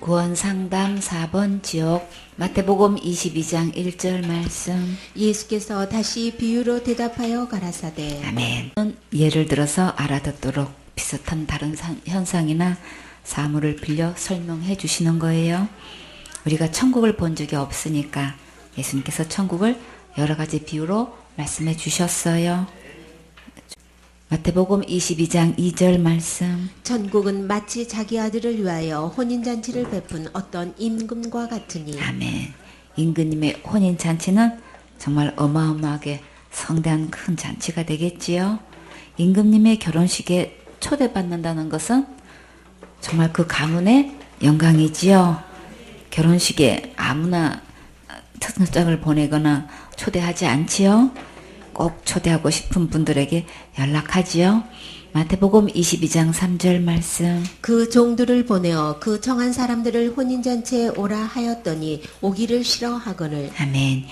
구원상담 4번 지옥. 마태복음 22장 1절 말씀. 예수께서 다시 비유로 대답하여 가라사대 아멘. 예를 들어서 알아듣도록 비슷한 다른 현상이나 사물을 빌려 설명해 주시는 거예요. 우리가 천국을 본 적이 없으니까 예수님께서 천국을 여러 가지 비유로 말씀해 주셨어요. 마태복음 22장 2절 말씀. 천국은 마치 자기 아들을 위하여 혼인잔치를 베푼 어떤 임금과 같으니. 아멘. 임금님의 혼인잔치는 정말 어마어마하게 성대한 큰 잔치가 되겠지요. 임금님의 결혼식에 초대받는다는 것은 정말 그 가문의 영광이지요. 결혼식에 아무나 특장을 보내거나 초대하지 않지요. 꼭 초대하고 싶은 분들에게 연락하지요. 마태복음 22장 3절 말씀. 그 종들을 보내어 그 정한 사람들을 혼인잔치에 오라 하였더니 오기를 싫어하거늘. 아멘.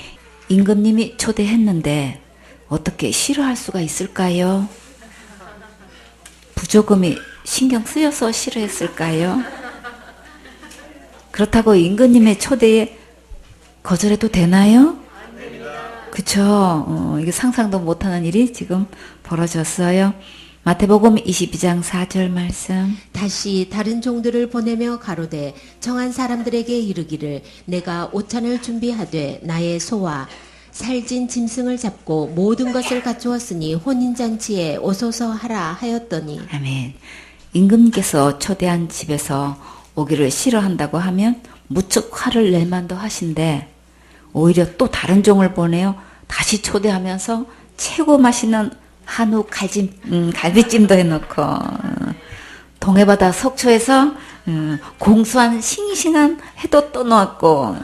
임금님이 초대했는데 어떻게 싫어할 수가 있을까요? 부조금이 신경 쓰여서 싫어했을까요? 그렇다고 임금님의 초대에 거절해도 되나요? 그쵸. 이게 상상도 못하는 일이 지금 벌어졌어요. 마태복음 22장 4절 말씀. 다시 다른 종들을 보내며 가로되 정한 사람들에게 이르기를 내가 오찬을 준비하되 나의 소와 살진 짐승을 잡고 모든 것을 갖추었으니 혼인잔치에 오소서 하라 하였더니. 아멘. 임금님께서 초대한 집에서 오기를 싫어한다고 하면 무척 화를 낼 만도 하신데 오히려 또 다른 종을 보내요. 다시 초대하면서 최고 맛있는 한우 갈비찜도 해놓고 동해바다 속초에서 공수한 싱싱한 회도 또 넣었고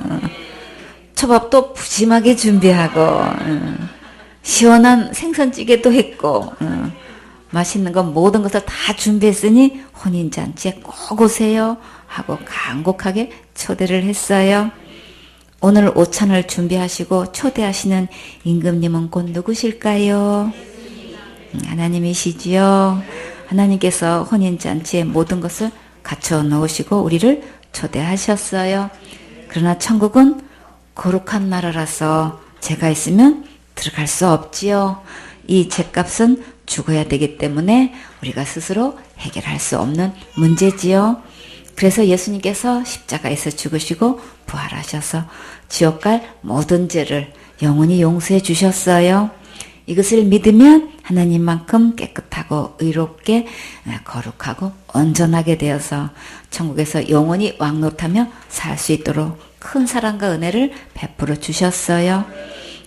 초밥도 푸짐하게 준비하고 시원한 생선찌개도 했고 맛있는 건 모든 것을 다 준비했으니 혼인잔치에 꼭 오세요 하고 간곡하게 초대를 했어요. 오늘 오찬을 준비하시고 초대하시는 임금님은 곧 누구실까요? 하나님이시지요. 하나님께서 혼인잔치에 모든 것을 갖춰 놓으시고 우리를 초대하셨어요. 그러나 천국은 거룩한 나라라서 죄가 있으면 들어갈 수 없지요. 이 죄값은 죽어야 되기 때문에 우리가 스스로 해결할 수 없는 문제지요. 그래서 예수님께서 십자가에서 죽으시고 부활하셔서 지옥 갈 모든 죄를 영원히 용서해 주셨어요. 이것을 믿으면 하나님만큼 깨끗하고 의롭게 거룩하고 온전하게 되어서 천국에서 영원히 왕노릇하며 살 수 있도록 큰 사랑과 은혜를 베풀어 주셨어요.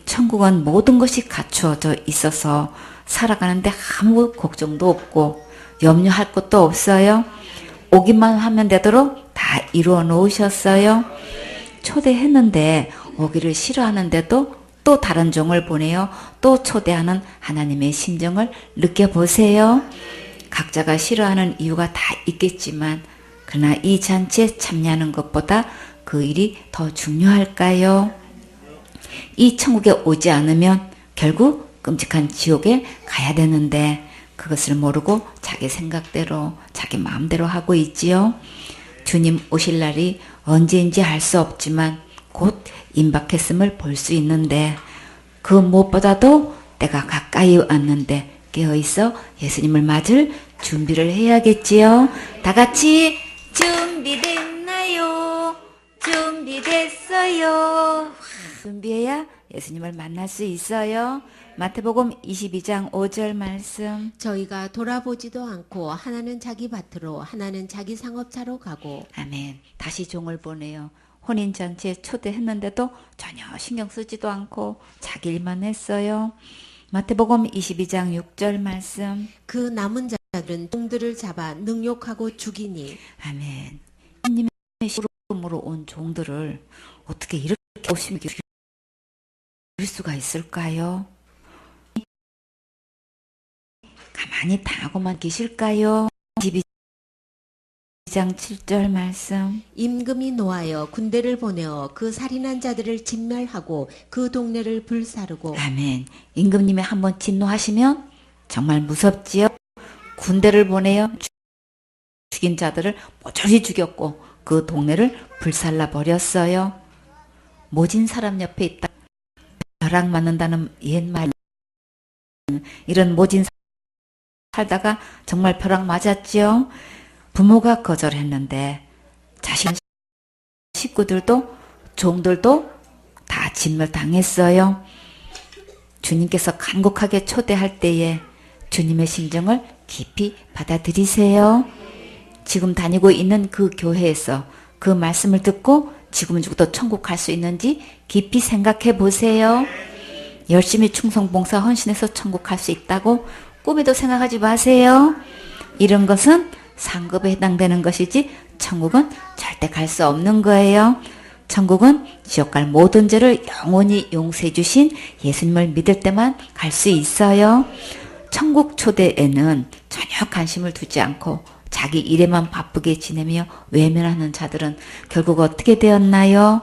천국은 모든 것이 갖추어져 있어서 살아가는데 아무 걱정도 없고 염려할 것도 없어요. 오기만 하면 되도록 다 이루어 놓으셨어요. 초대했는데 오기를 싫어하는데도 또 다른 종을 보내요. 또 초대하는 하나님의 심정을 느껴보세요. 각자가 싫어하는 이유가 다 있겠지만 그러나 이 잔치에 참여하는 것보다 그 일이 더 중요할까요? 이 천국에 오지 않으면 결국 끔찍한 지옥에 가야 되는데 그것을 모르고 자기 생각대로 자기 마음대로 하고 있지요. 주님 오실 날이 언제인지 알 수 없지만 곧 임박했음을 볼 수 있는데 그 무엇보다도 때가 가까이 왔는데 깨어있어 예수님을 맞을 준비를 해야겠지요. 다 같이 준비됐나요? 준비됐어요. 준비해야 예수님을 만날 수 있어요. 마태복음 22장 5절 말씀. 저희가 돌아보지도 않고 하나는 자기 밭으로 하나는 자기 상업차로 가고. 아멘. 다시 종을 보내요. 혼인잔치에 초대했는데도 전혀 신경 쓰지도 않고 자기 일만 했어요. 마태복음 22장 6절 말씀. 그 남은 자들은 종들을 잡아 능욕하고 죽이니. 아멘. 하나님의 시름으로 온 종들을 어떻게 이렇게 오심을 죽일 수가 있을까요? 가만히 당하고만 계실까요? 22장 7절 말씀. 임금이 노하여 군대를 보내어 그 살인한 자들을 진멸하고 그 동네를 불사르고. 아멘. 임금님이 한번 진노하시면 정말 무섭지요. 군대를 보내어 죽인 자들을 모조리 죽였고 그 동네를 불살라 버렸어요. 모진 사람 옆에 있다 벼락 맞는다는 옛말. 이런 모진 살다가 정말 벼락 맞았지요. 부모가 거절했는데 자신 식구들도 종들도 다 진멸당했어요. 주님께서 간곡하게 초대할 때에 주님의 심정을 깊이 받아들이세요. 지금 다니고 있는 그 교회에서 그 말씀을 듣고 지금 죽어도 천국 갈 수 있는지 깊이 생각해 보세요. 열심히 충성봉사 헌신해서 천국 갈 수 있다고 꿈에도 생각하지 마세요. 이런 것은 상급에 해당되는 것이지 천국은 절대 갈 수 없는 거예요. 천국은 지옥 갈 모든 죄를 영원히 용서해 주신 예수님을 믿을 때만 갈 수 있어요. 천국 초대에는 전혀 관심을 두지 않고 자기 일에만 바쁘게 지내며 외면하는 자들은 결국 어떻게 되었나요?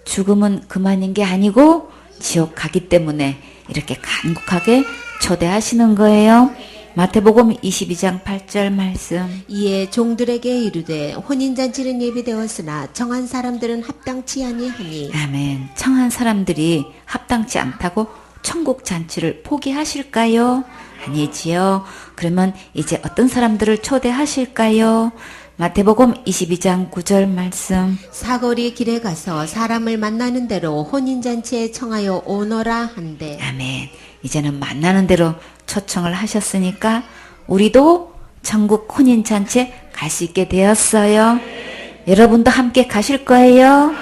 죽음은 그만인 게 아니고 지옥 가기 때문에 이렇게 간곡하게 초대하시는 거예요. 마태복음 22장 8절 말씀. 이에 종들에게 이르되 혼인잔치는 예비되었으나 청한 사람들은 합당치 아니하니. 아멘. 청한 사람들이 합당치 않다고 천국 잔치를 포기하실까요? 아니지요. 그러면 이제 어떤 사람들을 초대하실까요? 마태복음 22장 9절 말씀. 사거리 길에 가서 사람을 만나는 대로 혼인잔치에 청하여 오너라 한대. 아멘. 이제는 만나는 대로 초청을 하셨으니까 우리도 천국 혼인잔치에 갈 수 있게 되었어요. 여러분도 함께 가실 거예요.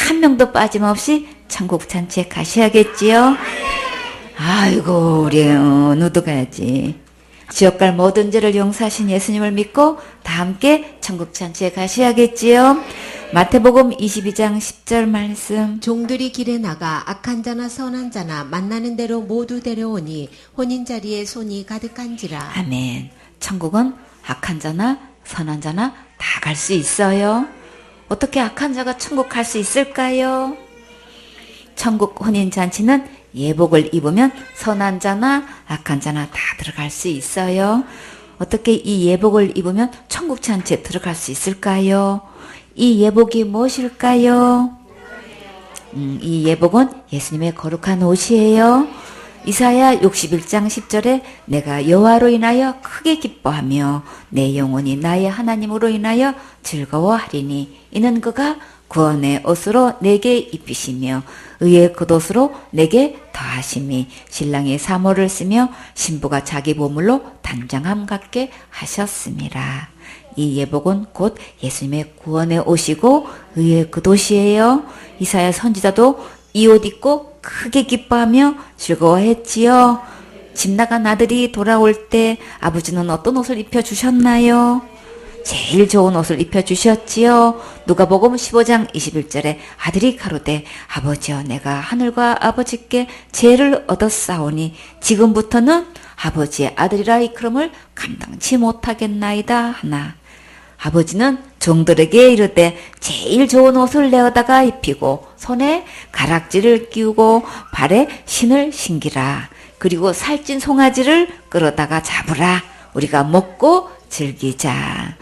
한 명도 빠짐없이 천국 잔치에 가셔야겠지요. 아이고 우리 너도 가야지. 지옥 갈 모든 죄를 용서하신 예수님을 믿고 다 함께 천국 잔치에 가셔야겠지요. 마태복음 22장 10절 말씀. 종들이 길에 나가 악한 자나 선한 자나 만나는 대로 모두 데려오니 혼인자리에 손이 가득한지라. 아멘. 천국은 악한 자나 선한 자나 다 갈 수 있어요. 어떻게 악한 자가 천국 갈 수 있을까요? 천국 혼인잔치는 예복을 입으면 선한 자나 악한 자나 다 들어갈 수 있어요. 어떻게 이 예복을 입으면 천국 잔치에 들어갈 수 있을까요? 이 예복이 무엇일까요? 이 예복은 예수님의 거룩한 옷이에요. 이사야 61장 10절에 내가 여호와로 인하여 크게 기뻐하며 내 영혼이 나의 하나님으로 인하여 즐거워하리니 이는 그가 구원의 옷으로 내게 입히시며 의의 겉옷으로 내게 더하심이 신랑이 사모를 쓰며 신부가 자기 보물로 단장함 같게 하셨습니다. 이 예복은 곧 예수님의 구원의 옷이고 의의 겉옷이에요. 이사야 선지자도 이 옷 입고 크게 기뻐하며 즐거워했지요. 집 나간 아들이 돌아올 때 아버지는 어떤 옷을 입혀주셨나요? 제일 좋은 옷을 입혀주셨지요. 누가복음 15장 21절에 아들이 가로되 아버지여 내가 하늘과 아버지께 죄를 얻었사오니 지금부터는 아버지의 아들이라 이끌음을 감당치 못하겠나이다 하나. 아버지는 종들에게 이르되 제일 좋은 옷을 내어다가 입히고 손에 가락지를 끼우고 발에 신을 신기라. 그리고 살찐 송아지를 끌어다가 잡으라. 우리가 먹고 즐기자.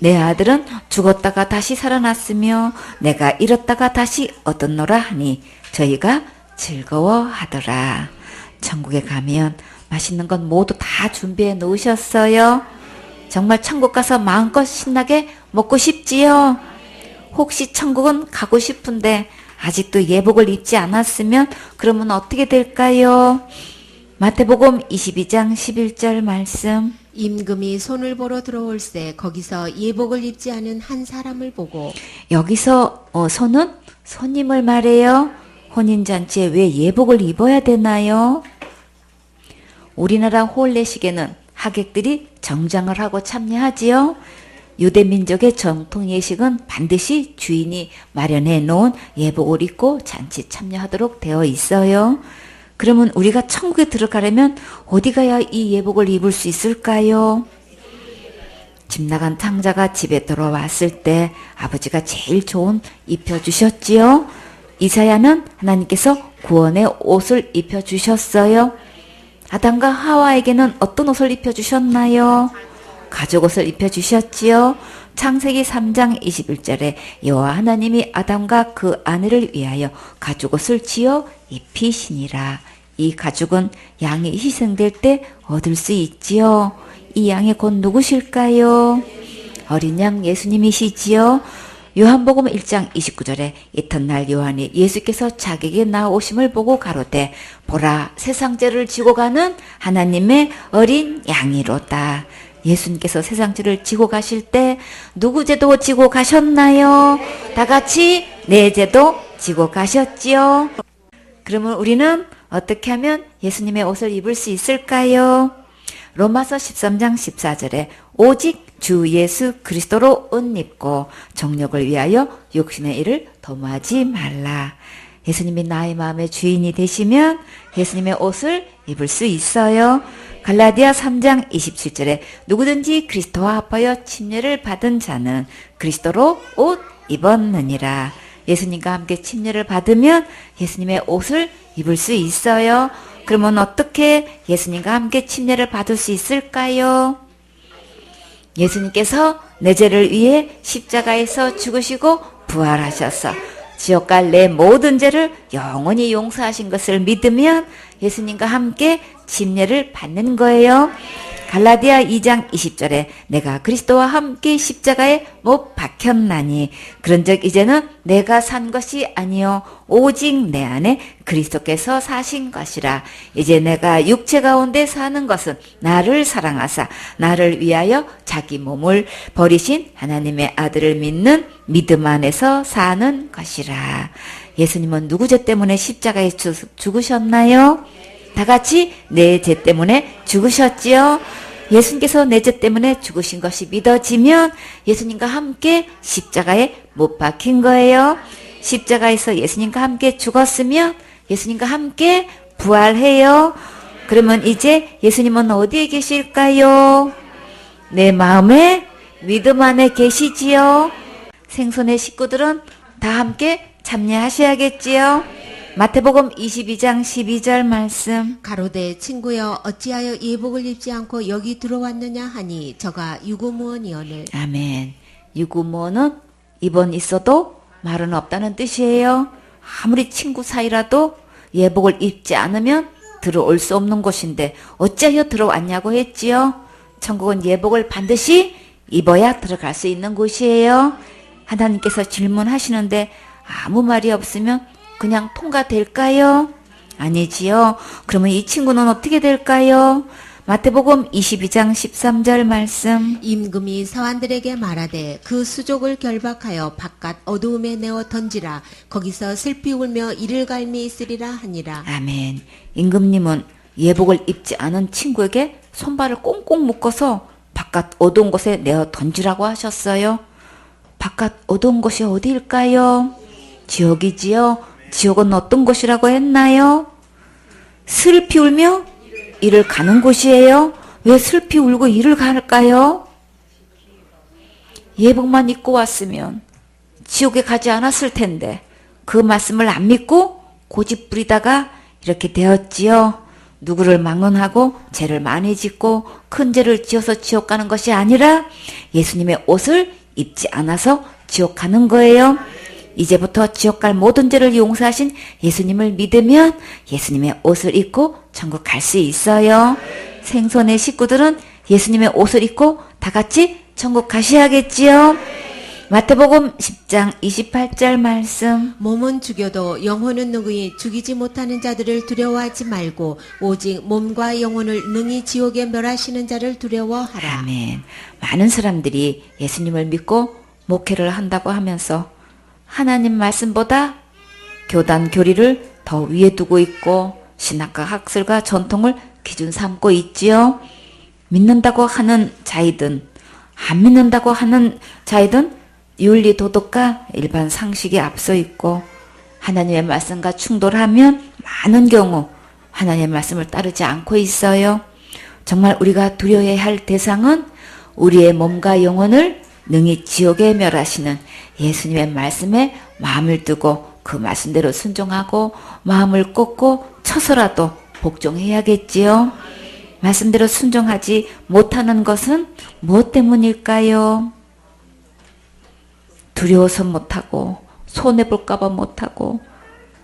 내 아들은 죽었다가 다시 살아났으며 내가 잃었다가 다시 얻었노라 하니 저희가 즐거워하더라. 천국에 가면 맛있는 건 모두 다 준비해 놓으셨어요. 정말 천국 가서 마음껏 신나게 먹고 싶지요. 혹시 천국은 가고 싶은데 아직도 예복을 입지 않았으면 그러면 어떻게 될까요? 마태복음 22장 11절 말씀. 임금이 손을 보러 들어올세 거기서 예복을 입지 않은 한 사람을 보고. 여기서 손은 손님을 말해요. 혼인잔치에 왜 예복을 입어야 되나요? 우리나라 혼례식에는 하객들이 정장을 하고 참여하지요. 유대민족의 전통 예식은 반드시 주인이 마련해 놓은 예복을 입고 잔치 참여하도록 되어 있어요. 그러면 우리가 천국에 들어가려면 어디 가야 이 예복을 입을 수 있을까요? 집 나간 탕자가 집에 들어왔을 때 아버지가 제일 좋은 입혀주셨지요. 이사야는 하나님께서 구원의 옷을 입혀주셨어요. 아담과 하와에게는 어떤 옷을 입혀주셨나요? 가죽옷을 입혀주셨지요. 창세기 3장 21절에 여호와 하나님이 아담과 그 아내를 위하여 가죽옷을 지어 입히시니라. 이 가죽은 양이 희생될 때 얻을 수 있지요. 이 양이 곧 누구실까요? 어린 양 예수님이시지요. 요한복음 1장 29절에 이튿날 요한이 예수께서 자기에게 나오심을 보고 가로되 보라 세상죄를 지고 가는 하나님의 어린 양이로다. 예수님께서 세상죄를 지고 가실 때 누구 죄도 지고 가셨나요? 다 같이 내 죄도 지고 가셨지요. 그러면 우리는 어떻게 하면 예수님의 옷을 입을 수 있을까요? 로마서 13장 14절에 오직 주 예수 그리스도로 옷 입고 정욕을 위하여 욕심의 일을 도모하지 말라. 예수님이 나의 마음의 주인이 되시면 예수님의 옷을 입을 수 있어요. 갈라디아 3장 27절에 누구든지 그리스도와 합하여 침례를 받은 자는 그리스도로 옷 입었느니라. 예수님과 함께 침례를 받으면 예수님의 옷을 입을 수 있어요. 그러면 어떻게 예수님과 함께 침례를 받을 수 있을까요? 예수님께서 내 죄를 위해 십자가에서 죽으시고 부활하셔서 지옥 갈 내 모든 죄를 영원히 용서하신 것을 믿으면 예수님과 함께 침례를 받는 거예요. 갈라디아 2장 20절에 내가 그리스도와 함께 십자가에 못 박혔나니 그런즉 이제는 내가 산 것이 아니요 오직 내 안에 그리스도께서 사신 것이라. 이제 내가 육체 가운데 사는 것은 나를 사랑하사 나를 위하여 자기 몸을 버리신 하나님의 아들을 믿는 믿음 안에서 사는 것이라. 예수님은 누구 죄 때문에 십자가에 죽으셨나요? 다 같이 내 죄 때문에 죽으셨지요. 예수님께서 내 죄 때문에 죽으신 것이 믿어지면 예수님과 함께 십자가에 못 박힌 거예요. 십자가에서 예수님과 함께 죽었으면 예수님과 함께 부활해요. 그러면 이제 예수님은 어디에 계실까요? 내 마음에 믿음 안에 계시지요. 생선의 식구들은 다 함께 참여하셔야겠지요. 마태복음 22장 12절 말씀. 가로되 친구여 어찌하여 예복을 입지 않고 여기 들어왔느냐 하니 저가 유구무원이오늘. 아멘. 유구무원은 입은 있어도 말은 없다는 뜻이에요. 아무리 친구 사이라도 예복을 입지 않으면 들어올 수 없는 곳인데 어찌하여 들어왔냐고 했지요. 천국은 예복을 반드시 입어야 들어갈 수 있는 곳이에요. 하나님께서 질문하시는데 아무 말이 없으면 그냥 통과될까요? 아니지요. 그러면 이 친구는 어떻게 될까요? 마태복음 22장 13절 말씀. 임금이 사환들에게 말하되 그 수족을 결박하여 바깥 어두움에 내어 던지라. 거기서 슬피 울며 이를 갈미 있으리라 하니라. 아멘. 임금님은 예복을 입지 않은 친구에게 손발을 꽁꽁 묶어서 바깥 어두운 곳에 내어 던지라고 하셨어요. 바깥 어두운 곳이 어디일까요? 지옥이지요. 지옥은 어떤 곳이라고 했나요? 슬피 울며 이를 가는 곳이에요. 왜 슬피 울고 이를 갈까요? 예복만 입고 왔으면 지옥에 가지 않았을 텐데 그 말씀을 안 믿고 고집 부리다가 이렇게 되었지요. 누구를 막론하고 죄를 많이 짓고 큰 죄를 지어서 지옥 가는 것이 아니라 예수님의 옷을 입지 않아서 지옥 가는 거예요. 이제부터 지옥 갈 모든 죄를 용서하신 예수님을 믿으면 예수님의 옷을 입고 천국 갈 수 있어요. 생선의 식구들은 예수님의 옷을 입고 다 같이 천국 가셔야겠지요. 마태복음 10장 28절 말씀. 몸은 죽여도 영혼은 능히 죽이지 못하는 자들을 두려워하지 말고 오직 몸과 영혼을 능히 지옥에 멸하시는 자를 두려워하라. 아멘. 많은 사람들이 예수님을 믿고 목회를 한다고 하면서 하나님 말씀보다 교단 교리를 더 위에 두고 있고 신학과 학설과 전통을 기준 삼고 있지요. 믿는다고 하는 자이든 안 믿는다고 하는 자이든 윤리 도덕과 일반 상식이 앞서 있고 하나님의 말씀과 충돌하면 많은 경우 하나님의 말씀을 따르지 않고 있어요. 정말 우리가 두려워해야 할 대상은 우리의 몸과 영혼을 능히 지옥에 멸하시는 예수님의 말씀에 마음을 두고 그 말씀대로 순종하고 마음을 꽂고 쳐서라도 복종해야겠지요. 말씀대로 순종하지 못하는 것은 무엇 때문일까요? 두려워서 못하고, 손해볼까봐 못하고,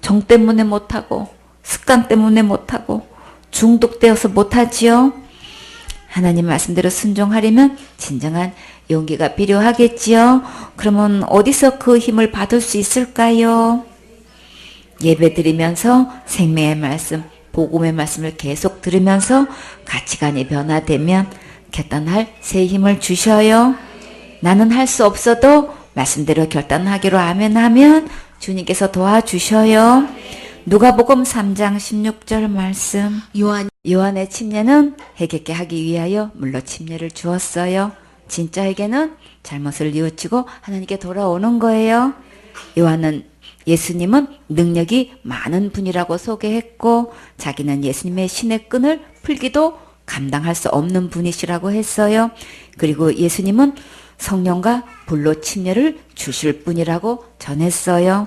정 때문에 못하고, 습관 때문에 못하고, 중독되어서 못하지요? 하나님 말씀대로 순종하려면 진정한 용기가 필요하겠지요? 그러면 어디서 그 힘을 받을 수 있을까요? 예배 드리면서 생명의 말씀, 복음의 말씀을 계속 들으면서 가치관이 변화되면 결단할 새 힘을 주셔요. 나는 할 수 없어도 말씀대로 결단하기로 아멘하면 주님께서 도와주셔요. 누가복음 3장 16절 말씀. 요한의 침례는 해결케 하기 위하여 물로 침례를 주었어요. 진짜에게는 잘못을 뉘우치고 하나님께 돌아오는 거예요. 요한은 예수님은 능력이 많은 분이라고 소개했고 자기는 예수님의 신의 끈을 풀기도 감당할 수 없는 분이시라고 했어요. 그리고 예수님은 성령과 불로 침례를 주실 분이라고 전했어요.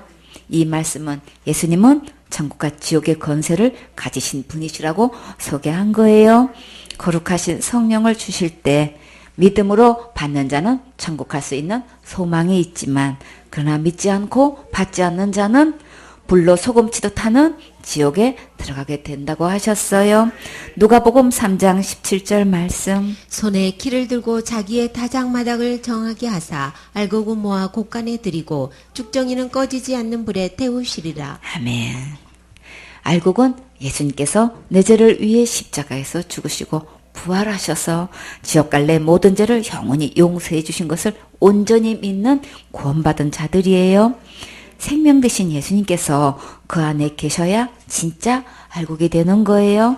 이 말씀은 예수님은 천국과 지옥의 권세를 가지신 분이시라고 소개한 거예요. 거룩하신 성령을 주실 때 믿음으로 받는 자는 천국 갈 수 있는 소망이 있지만 그러나 믿지 않고 받지 않는 자는 불로 소금치듯 하는 지옥에 들어가게 된다고 하셨어요. 누가복음 3장 17절 말씀. 손에 키를 들고 자기의 타작마당을 정하게 하사 알곡은 모아 곳간에 들이고 쭉정이는 꺼지지 않는 불에 태우시리라. 아멘. 알곡은 예수님께서 내 죄를 위해 십자가에서 죽으시고 부활하셔서 지옥 갈래 모든 죄를 영원히 용서해 주신 것을 온전히 믿는 구원받은 자들이에요. 생명 되신 예수님께서 그 안에 계셔야 진짜 알곡이 되는 거예요.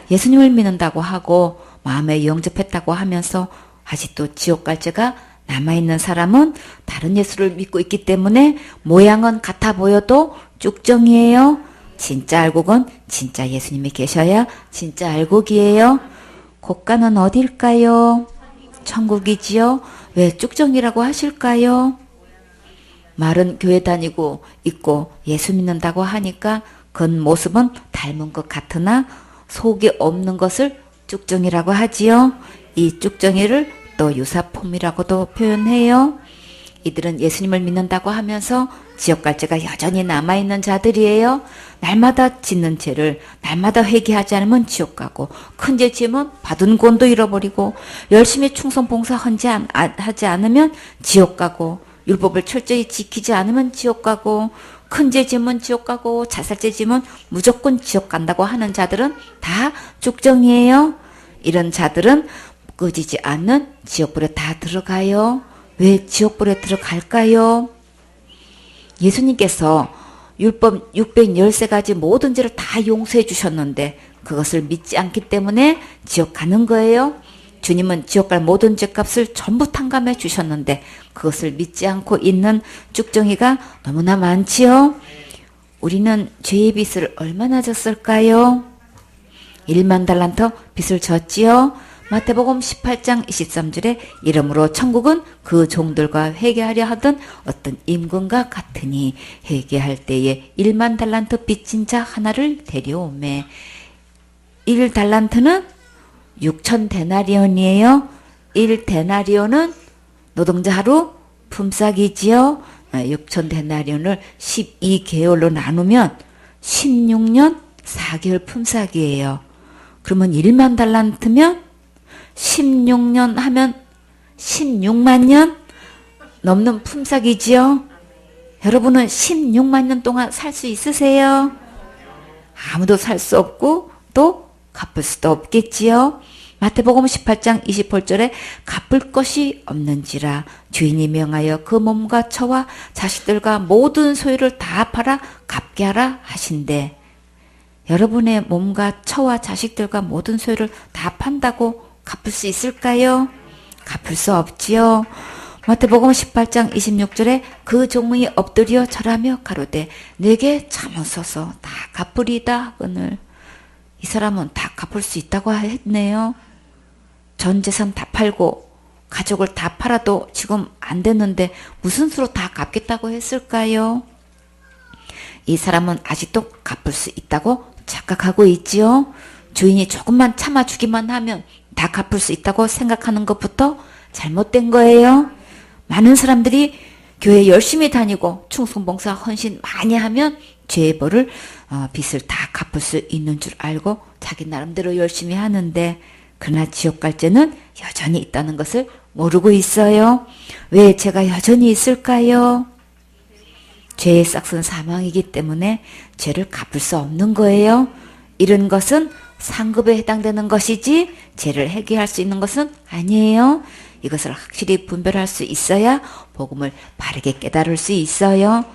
예수님을 믿는다고 하고 마음에 영접했다고 하면서 아직도 지옥 갈 죄가 남아있는 사람은 다른 예수를 믿고 있기 때문에 모양은 같아 보여도 쭉정이에요. 진짜 알곡은 진짜 예수님이 계셔야 진짜 알곡이에요. 곳간은 어딜까요? 천국이지요. 왜 쭉정이라고 하실까요? 말은 교회 다니고 있고 예수 믿는다고 하니까 겉모습은 닮은 것 같으나 속이 없는 것을 쭉정이라고 하지요. 이 쭉정이를 또 유사폼이라고도 표현해요. 이들은 예수님을 믿는다고 하면서 지옥 갈 죄가 여전히 남아있는 자들이에요. 날마다 짓는 죄를 날마다 회개하지 않으면 지옥 가고 큰 죄 지으면 받은 구원도 잃어버리고 열심히 충성 봉사 하지 않으면 지옥 가고 율법을 철저히 지키지 않으면 지옥 가고 큰 죄 지으면 지옥 가고 자살죄 지으면 무조건 지옥 간다고 하는 자들은 다 쭉정이에요. 이런 자들은 꺼지지 않는 지옥불에 다 들어가요. 왜 지옥불에 들어갈까요? 예수님께서 율법 613가지 모든 죄를 다 용서해 주셨는데 그것을 믿지 않기 때문에 지옥 가는 거예요. 주님은 지옥 갈 모든 죄값을 전부 탕감해 주셨는데 그것을 믿지 않고 있는 쭉정이가 너무나 많지요. 우리는 죄의 빚을 얼마나 졌을까요? 1만 달란트 빚을 졌지요. 마태복음 18장 23절에 이러므로 천국은 그 종들과 회개하려 하던 어떤 임금과 같으니 회개할 때에 1만 달란트 빚진 자 하나를 데려오매 1달란트는 6천 데나리온이에요. 1데나리온은 노동자 하루 품삯이지요. 6천 데나리온을 12개월로 나누면 16년 4개월 품삯이에요. 그러면 1만 달란트면 16년 하면 16만 년 넘는 품삯이지요. 여러분은 16만 년 동안 살 수 있으세요? 아무도 살 수 없고 또 갚을 수도 없겠지요. 마태복음 18장 28절에 갚을 것이 없는지라 주인이 명하여 그 몸과 처와 자식들과 모든 소유를 다 팔아 갚게 하라 하신대. 여러분의 몸과 처와 자식들과 모든 소유를 다 판다고 갚을 수 있을까요? 갚을 수 없지요. 마태복음 18장 26절에 그 종이 엎드려 절하며 가로되 내게 참으소서 다 갚으리다 하거늘. 이 사람은 다 갚을 수 있다고 했네요. 전 재산 다 팔고 가족을 다 팔아도 지금 안 됐는데 무슨 수로 다 갚겠다고 했을까요? 이 사람은 아직도 갚을 수 있다고 착각하고 있지요. 주인이 조금만 참아주기만 하면 다 갚을 수 있다고 생각하는 것부터 잘못된 거예요. 많은 사람들이 교회 열심히 다니고 충성봉사 헌신 많이 하면 죄의 벌을 빚을 다 갚을 수 있는 줄 알고 자기 나름대로 열심히 하는데, 그러나 지옥 갈 죄는 여전히 있다는 것을 모르고 있어요. 왜 죄가 여전히 있을까요? 죄의 싹은 사망이기 때문에 죄를 갚을 수 없는 거예요. 이런 것은 상급에 해당되는 것이지 죄를 해결할 수 있는 것은 아니에요. 이것을 확실히 분별할 수 있어야 복음을 바르게 깨달을 수 있어요.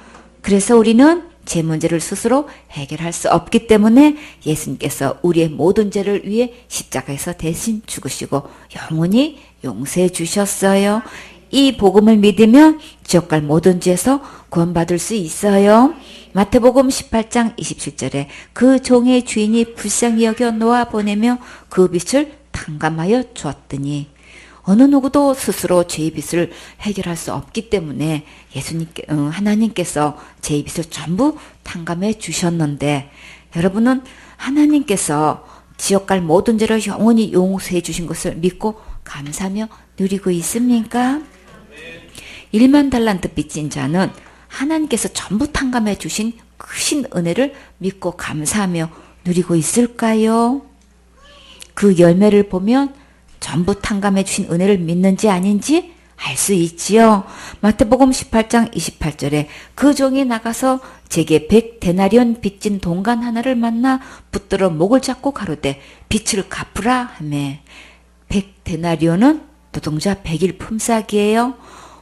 그래서 우리는 죄 문제를 스스로 해결할 수 없기 때문에 예수님께서 우리의 모든 죄를 위해 십자가에서 대신 죽으시고 영원히 용서해 주셨어요. 이 복음을 믿으면 지옥 갈 모든 죄에서 구원받을 수 있어요. 마태복음 18장 27절에 그 종의 주인이 불쌍히 여겨 놓아 보내며 그 빚을 탕감하여 주었더니, 어느 누구도 스스로 죄의 빚을 해결할 수 없기 때문에 하나님께서 죄의 빚을 전부 탕감해 주셨는데, 여러분은 하나님께서 지옥 갈 모든 죄를 영원히 용서해 주신 것을 믿고 감사하며 누리고 있습니까? 1만 달란트 빚진 자는 하나님께서 전부 탕감해 주신 크신 은혜를 믿고 감사하며 누리고 있을까요? 그 열매를 보면 전부 탕감해 주신 은혜를 믿는지 아닌지 알 수 있지요. 마태복음 18장 28절에 그 종이 나가서 제게 100데나리온 빚진 동간 하나를 만나 붙들어 목을 잡고 가로되 빚을 갚으라 하매, 100데나리온은 노동자 100일 품삯이에요.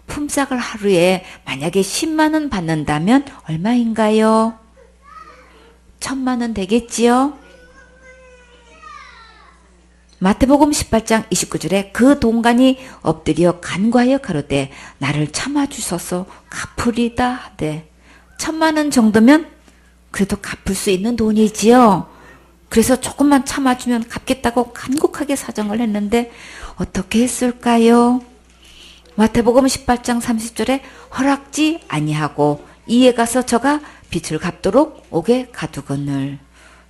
품삯을 하루에 만약에 10만 원 받는다면 얼마인가요? 1000만 원 되겠지요? 마태복음 18장 29절에 그 동간이 엎드려 간구하여 가로되 나를 참아주소서 갚으리다 하되, 1000만 원 정도면 그래도 갚을 수 있는 돈이지요. 그래서 조금만 참아주면 갚겠다고 간곡하게 사정을 했는데 어떻게 했을까요? 마태복음 18장 30절에 허락지 아니하고 이에 가서 저가 빚을 갚도록 옥에 가두거늘.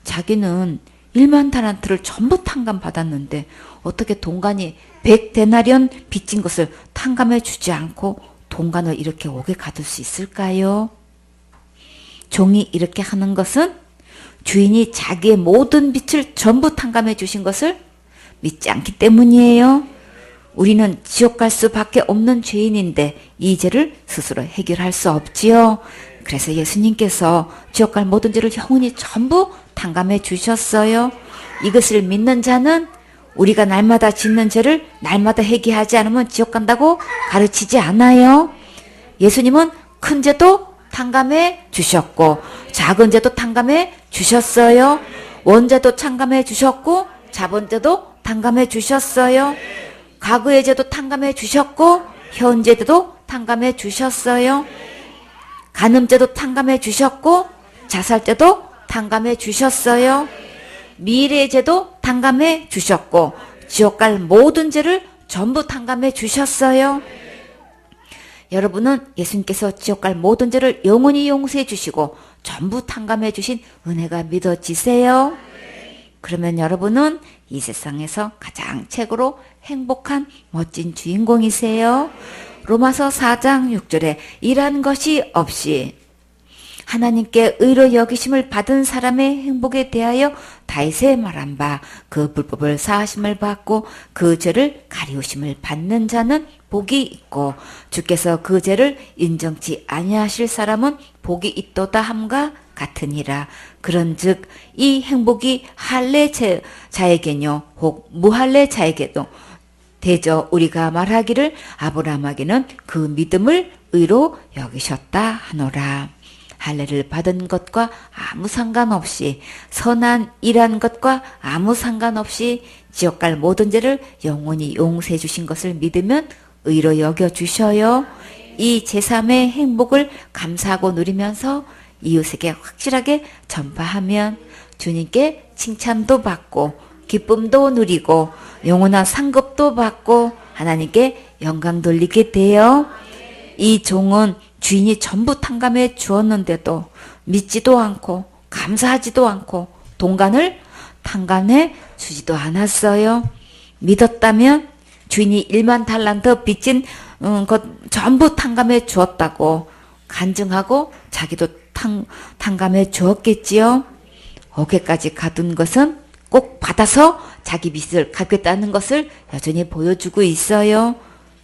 자기는 1만 달란트를 전부 탕감받았는데 어떻게 동간이 100데나리온 빚진 것을 탕감해 주지 않고 동간을 이렇게 옥에 가둘 수 있을까요? 종이 이렇게 하는 것은 주인이 자기의 모든 빚을 전부 탕감해 주신 것을 믿지 않기 때문이에요. 우리는 지옥 갈 수밖에 없는 죄인인데 이 죄를 스스로 해결할 수 없지요. 그래서 예수님께서 지옥 갈 모든 죄를 영원히 전부 탕감해 주셨어요. 이것을 믿는 자는 우리가 날마다 짓는 죄를 날마다 회개하지 않으면 지옥 간다고 가르치지 않아요. 예수님은 큰 죄도 탕감해 주셨고 작은 죄도 탕감해 주셨어요. 원죄도 탕감해 주셨고 자본죄도 탕감해 주셨어요. 과거의 죄도 탕감해 주셨고 현재도 탕감해 주셨어요. 간음죄도 탕감해 주셨고 자살죄도 탕감해 주셨어요. 미래의 죄도 탕감해 주셨고 지옥 갈 모든 죄를 전부 탕감해 주셨어요. 여러분은 예수님께서 지옥 갈 모든 죄를 영원히 용서해 주시고 전부 탕감해 주신 은혜가 믿어지세요? 그러면 여러분은 이 세상에서 가장 최고로 행복한 멋진 주인공이세요. 로마서 4장 6절에 일한 것이 없이 하나님께 의로 여기심을 받은 사람의 행복에 대하여 다윗의 말한 바 그 불법을 사하심을 받고 그 죄를 가리우심을 받는 자는 복이 있고 주께서 그 죄를 인정치 아니하실 사람은 복이 있도다 함과 같으니라. 그런즉 이 행복이 할례 자에게뇨 혹 무할례 자에게도 대저 우리가 말하기를 아브라함에게는 그 믿음을 의로 여기셨다 하노라. 할례를 받은 것과 아무 상관없이 선한 일한 것과 아무 상관없이 지옥 갈 모든 죄를 영원히 용서해 주신 것을 믿으면 의로 여겨 주셔요. 이 제3의 행복을 감사하고 누리면서 이웃에게 확실하게 전파하면 주님께 칭찬도 받고 기쁨도 누리고 영원한 상급도 받고 하나님께 영광 돌리게 돼요. 이 종은 주인이 전부 탕감해 주었는데도 믿지도 않고 감사하지도 않고 동간을 탕감해 주지도 않았어요. 믿었다면 주인이 1만 달란트 빚진 것 전부 탕감해 주었다고 간증하고 자기도 탕감해 주었겠지요. 5개까지 가둔 것은 꼭 받아서 자기 빚을 갚겠다는 것을 여전히 보여주고 있어요.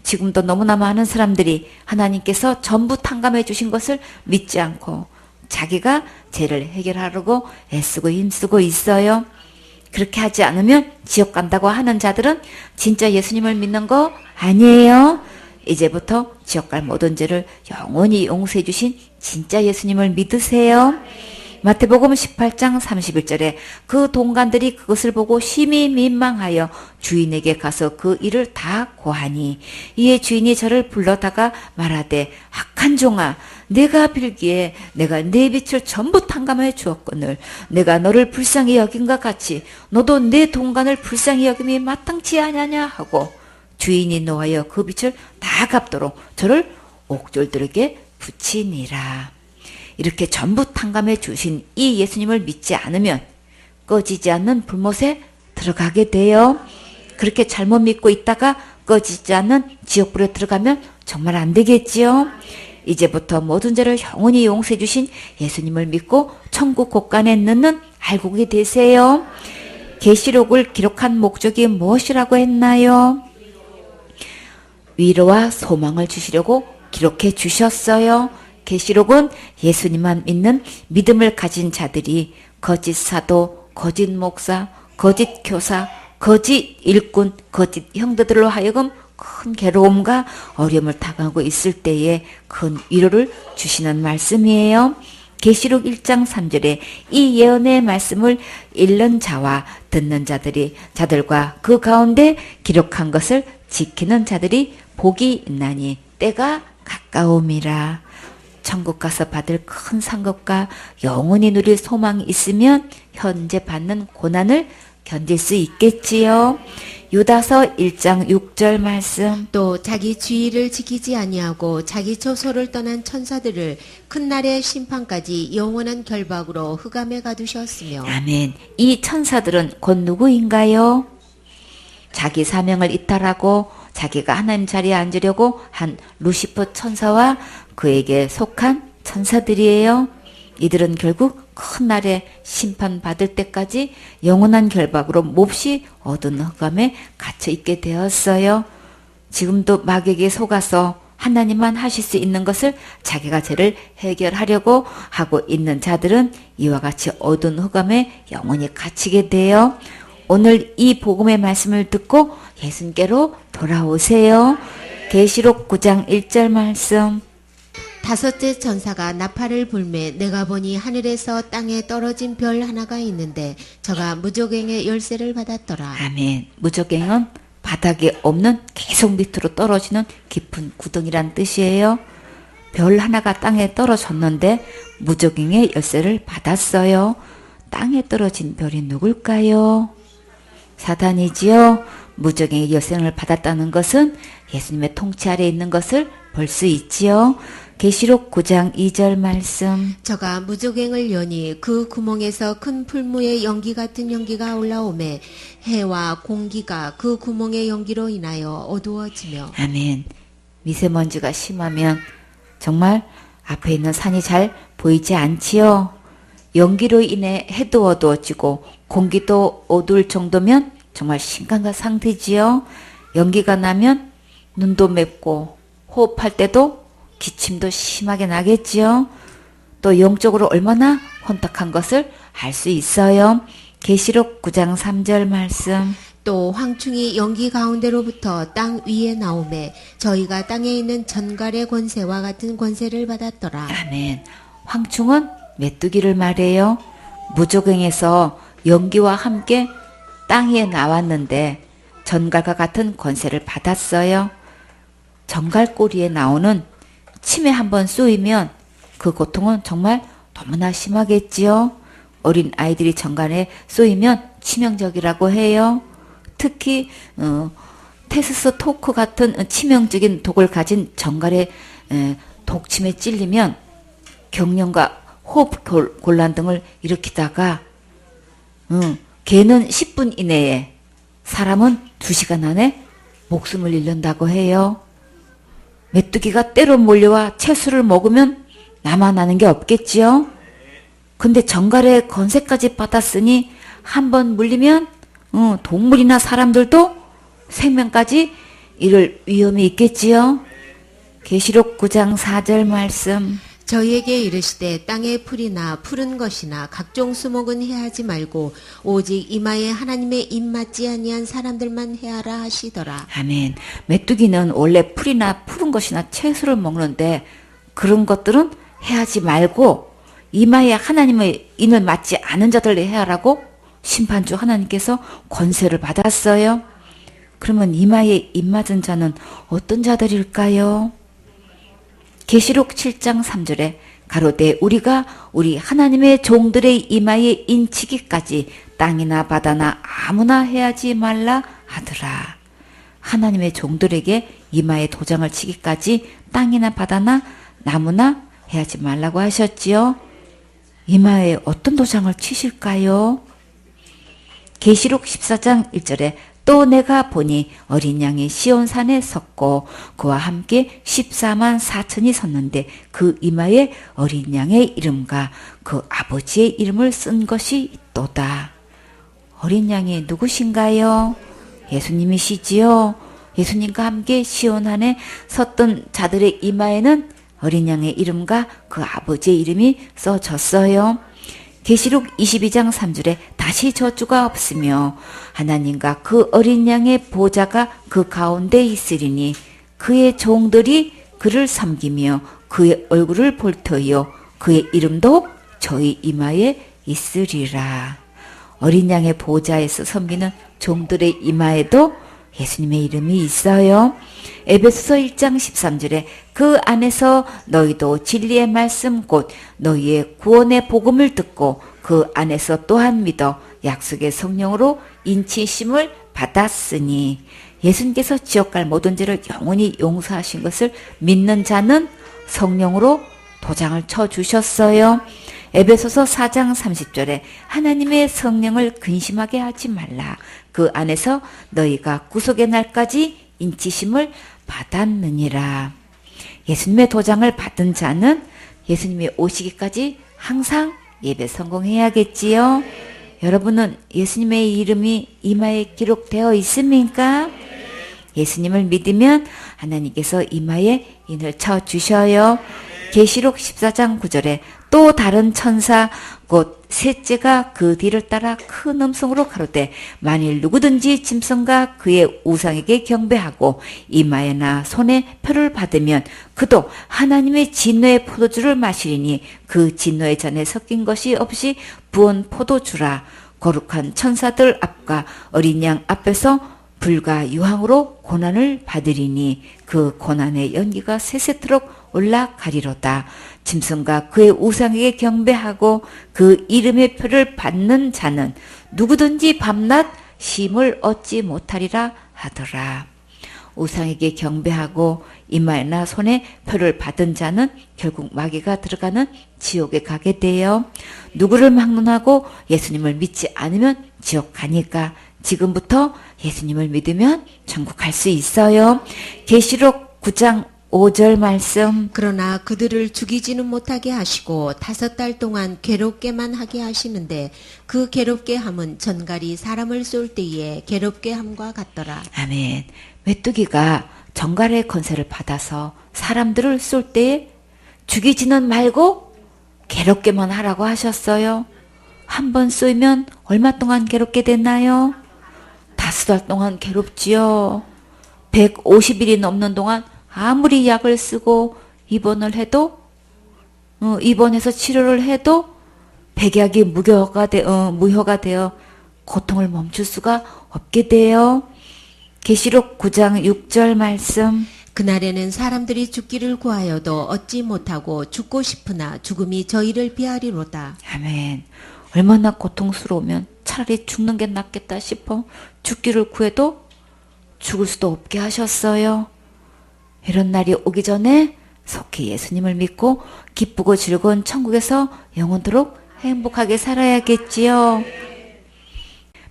지금도 너무나 많은 사람들이 하나님께서 전부 탕감해 주신 것을 믿지 않고 자기가 죄를 해결하려고 애쓰고 힘쓰고 있어요. 그렇게 하지 않으면 지옥 간다고 하는 자들은 진짜 예수님을 믿는 거 아니에요. 이제부터 지옥 갈 모든 죄를 영원히 용서해 주신 진짜 예수님을 믿으세요. 마태복음 18장 31절에 그 동관들이 그것을 보고 심히 민망하여 주인에게 가서 그 일을 다 고하니 이에 주인이 저를 불러다가 말하되 악한 종아 내가 빌기에 내가 내 빚을 전부 탕감해 주었거늘 내가 너를 불쌍히 여긴과 같이 너도 내 동관을 불쌍히 여김이 마땅치 아니하냐 하고 주인이 노하여 그 빚을 다 갚도록 저를 옥졸들에게 붙이니라. 이렇게 전부 탕감해 주신 이 예수님을 믿지 않으면 꺼지지 않는 불못에 들어가게 돼요. 그렇게 잘못 믿고 있다가 꺼지지 않는 지옥불에 들어가면 정말 안 되겠지요. 이제부터 모든 죄를 영원히 용서해 주신 예수님을 믿고 천국 곳간에 넣는 알곡이 되세요. 계시록을 기록한 목적이 무엇이라고 했나요? 위로와 소망을 주시려고 기록해 주셨어요. 계시록은 예수님만 믿는 믿음을 가진 자들이 거짓 사도, 거짓 목사, 거짓 교사, 거짓 일꾼, 거짓 형제들로 하여금 큰 괴로움과 어려움을 당하고 있을 때에 큰 위로를 주시는 말씀이에요. 계시록 1장 3절에 이 예언의 말씀을 읽는 자와 듣는 자들과 그 가운데 기록한 것을 지키는 자들이 복이 있나니 때가 가까움이라. 천국 가서 받을 큰 상급과 영원히 누릴 소망이 있으면 현재 받는 고난을 견딜 수 있겠지요. 유다서 1장 6절 말씀. 또 자기 주의를 지키지 아니하고 자기 처소를 떠난 천사들을 큰 날의 심판까지 영원한 결박으로 흑암에 가두셨으며. 아멘. 이 천사들은 곧 누구인가요? 자기 사명을 이탈하고 자기가 하나님 자리에 앉으려고 한 루시퍼 천사와 그에게 속한 천사들이에요. 이들은 결국 큰 날에 심판받을 때까지 영원한 결박으로 몹시 어두운 흑암에 갇혀 있게 되었어요. 지금도 마귀에게 속아서 하나님만 하실 수 있는 것을 자기가 죄를 해결하려고 하고 있는 자들은 이와 같이 어두운 흑암에 영원히 갇히게 돼요. 오늘 이 복음의 말씀을 듣고 예수님께로 돌아오세요. 계시록 9장 1절 말씀. 다섯째 천사가 나팔을 불매 내가 보니 하늘에서 땅에 떨어진 별 하나가 있는데 저가 무저갱의 열쇠를 받았더라. 아멘. 무저갱은 바닥에 없는 계속 밑으로 떨어지는 깊은 구덩이란 뜻이에요. 별 하나가 땅에 떨어졌는데 무저갱의 열쇠를 받았어요. 땅에 떨어진 별이 누굴까요? 사단이지요. 무저갱의 열쇠를 받았다는 것은 예수님의 통치 아래 있는 것을 볼 수 있지요. 계시록 9장 2절 말씀. 저가 무저갱을 여니 그 구멍에서 큰 풀무의 연기 같은 연기가 올라오매 해와 공기가 그 구멍의 연기로 인하여 어두워지며. 아멘. 미세먼지가 심하면 정말 앞에 있는 산이 잘 보이지 않지요. 연기로 인해 해도 어두워지고 공기도 어두울 정도면 정말 심각한 상태지요. 연기가 나면 눈도 맵고 호흡할 때도 기침도 심하게 나겠지요. 또 영적으로 얼마나 혼탁한 것을 알 수 있어요. 계시록 9장 3절 말씀. 또 황충이 연기 가운데로부터 땅 위에 나오매 저희가 땅에 있는 전갈의 권세와 같은 권세를 받았더라. 아멘. 황충은 메뚜기를 말해요. 무저갱에서 연기와 함께 땅 위에 나왔는데 전갈과 같은 권세를 받았어요. 전갈 꼬리에 나오는 침에 한번 쏘이면 그 고통은 정말 너무나 심하겠지요. 어린 아이들이 전갈에 쏘이면 치명적이라고 해요. 특히 테스스 토크 같은 치명적인 독을 가진 전갈의 독침에 찔리면 경련과 호흡 곤란 등을 일으키다가 개는 10분 이내에, 사람은 2시간 안에 목숨을 잃는다고 해요. 메뚜기가 때로 몰려와 채소를 먹으면 나만 아는 게 없겠지요. 근데 정갈의 건세까지 받았으니 한번 물리면 동물이나 사람들도 생명까지 잃을 위험이 있겠지요. 계시록 9장 4절 말씀. 저희에게 이르시되 땅의 풀이나 푸른 것이나 각종 수목은 해하지 말고 오직 이마에 하나님의 입맞지 아니한 사람들만 해하라 하시더라. 아멘. 메뚜기는 원래 풀이나 푸른 것이나 채소를 먹는데 그런 것들은 해하지 말고 이마에 하나님의 인을 맞지 않은 자들을 해하라고 심판주 하나님께서 권세를 받았어요. 그러면 이마에 입 맞은 자는 어떤 자들일까요? 계시록 7장 3절에 가로되 우리가 우리 하나님의 종들의 이마에 인치기까지 땅이나 바다나 아무나 해하지 말라 하더라. 하나님의 종들에게 이마에 도장을 치기까지 땅이나 바다나 나무나 해하지 말라고 하셨지요. 이마에 어떤 도장을 치실까요? 계시록 14장 1절에 또 내가 보니 어린 양이 시온산에 섰고 그와 함께 14만 4천이 섰는데 그 이마에 어린 양의 이름과 그 아버지의 이름을 쓴 것이 있도다. 어린 양이 누구신가요? 예수님이시지요. 예수님과 함께 시온산에 섰던 자들의 이마에는 어린 양의 이름과 그 아버지의 이름이 써졌어요. 계시록 22장 3절에 다시 저주가 없으며 하나님과 그 어린 양의 보좌가 그 가운데 있으리니 그의 종들이 그를 섬기며 그의 얼굴을 볼 터이요 그의 이름도 저희 이마에 있으리라. 어린 양의 보좌에서 섬기는 종들의 이마에도 예수님의 이름이 있어요. 에베소서 1장 13절에 그 안에서 너희도 진리의 말씀 곧 너희의 구원의 복음을 듣고 그 안에서 또한 믿어 약속의 성령으로 인치심을 받았으니 예수님께서 지옥 갈 모든 죄를 영원히 용서하신 것을 믿는 자는 성령으로 도장을 쳐주셨어요. 에베소서 4장 30절에 하나님의 성령을 근심하게 하지 말라. 그 안에서 너희가 구속의 날까지 인치심을 받았느니라. 예수님의 도장을 받은 자는 예수님이 오시기까지 항상 예배 성공해야겠지요. 여러분은 예수님의 이름이 이마에 기록되어 있습니까? 예수님을 믿으면 하나님께서 이마에 인을 쳐주셔요. 계시록 14장 9절에 또 다른 천사 곧 셋째가 그 뒤를 따라 큰 음성으로 가로되 만일 누구든지 짐승과 그의 우상에게 경배하고 이마에나 손에 표를 받으면 그도 하나님의 진노의 포도주를 마시리니 그 진노의 잔에 섞인 것이 없이 부은 포도주라. 거룩한 천사들 앞과 어린 양 앞에서 불과 유황으로 고난을 받으리니 그 고난의 연기가 세세토록 올라가리로다. 짐승과 그의 우상에게 경배하고 그 이름의 표를 받는 자는 누구든지 밤낮 쉼을 얻지 못하리라 하더라. 우상에게 경배하고 이마에나 손에 표를 받은 자는 결국 마귀가 들어가는 지옥에 가게 돼요. 누구를 막론하고 예수님을 믿지 않으면 지옥 가니까 지금부터 예수님을 믿으면 천국 갈 수 있어요. 계시록 9장 5절 말씀. 그러나 그들을 죽이지는 못하게 하시고 5달 동안 괴롭게만 하게 하시는데 그 괴롭게 함은 전갈이 사람을 쏠 때에 괴롭게 함과 같더라. 아멘. 메뚜기가 전갈의 권세를 받아서 사람들을 쏠 때에 죽이지는 말고 괴롭게만 하라고 하셨어요. 한 번 쏘면 얼마 동안 괴롭게 됐나요? 5달 동안 괴롭지요. 150일이 넘는 동안 아무리 약을 쓰고 입원을 해도 입원해서 치료를 해도 백약이 무효가 되어 고통을 멈출 수가 없게 돼요. 계시록 9장 6절 말씀. 그날에는 사람들이 죽기를 구하여도 얻지 못하고 죽고 싶으나 죽음이 저희를 피하리로다. 아멘. 얼마나 고통스러우면 차라리 죽는 게 낫겠다 싶어 죽기를 구해도 죽을 수도 없게 하셨어요. 이런 날이 오기 전에 속히 예수님을 믿고 기쁘고 즐거운 천국에서 영원토록 행복하게 살아야겠지요.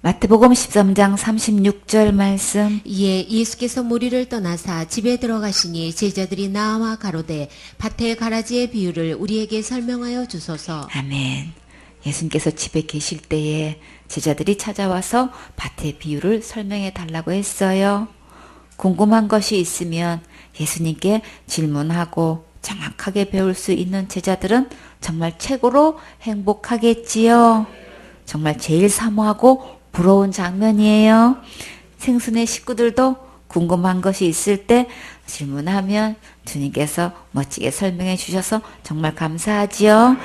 마태복음 13장 36절 말씀. 이에 예수께서 무리를 떠나사 집에 들어가시니 제자들이 나와 가로되 밭의 가라지의 비유를 우리에게 설명하여 주소서. 아멘. 예수님께서 집에 계실 때에 제자들이 찾아와서 밭의 비유를 설명해 달라고 했어요. 궁금한 것이 있으면 예수님께 질문하고 정확하게 배울 수 있는 제자들은 정말 최고로 행복하겠지요. 정말 제일 사모하고 부러운 장면이에요. 생순의 식구들도 궁금한 것이 있을 때 질문하면 주님께서 멋지게 설명해 주셔서 정말 감사하지요.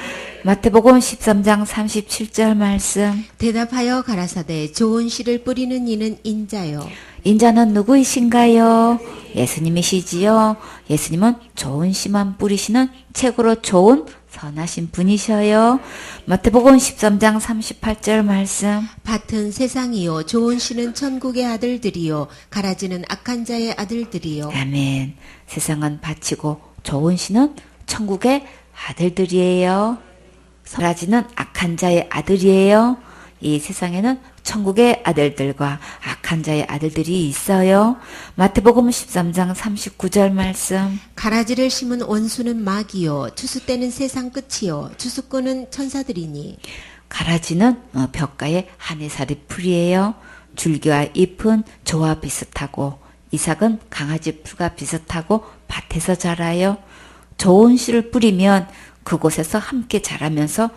마태복음 13장 37절 말씀. 대답하여 가라사대 좋은 씨를 뿌리는 이는 인자요. 인자는 누구이신가요? 예수님이시지요. 예수님은 좋은 씨만 뿌리시는 최고로 좋은 선하신 분이셔요. 마태복음 13장 38절 말씀. 밭은 세상이요 좋은 씨는 천국의 아들들이요 가라지는 악한 자의 아들들이요. 아멘. 세상은 밭이고 좋은 씨는 천국의 아들들이에요. 가라지는 악한 자의 아들이에요. 이 세상에는 천국의 아들들과 악한 자의 아들들이 있어요. 마태복음 13장 39절 말씀. 가라지를 심은 원수는 마귀요 추수 때는 세상 끝이요 추수꾼은 천사들이니. 가라지는 벽가의 하늘살이 풀이에요. 줄기와 잎은 저와 비슷하고 이삭은 강아지 풀과 비슷하고 밭에서 자라요. 좋은 씨를 뿌리면 그곳에서 함께 자라면서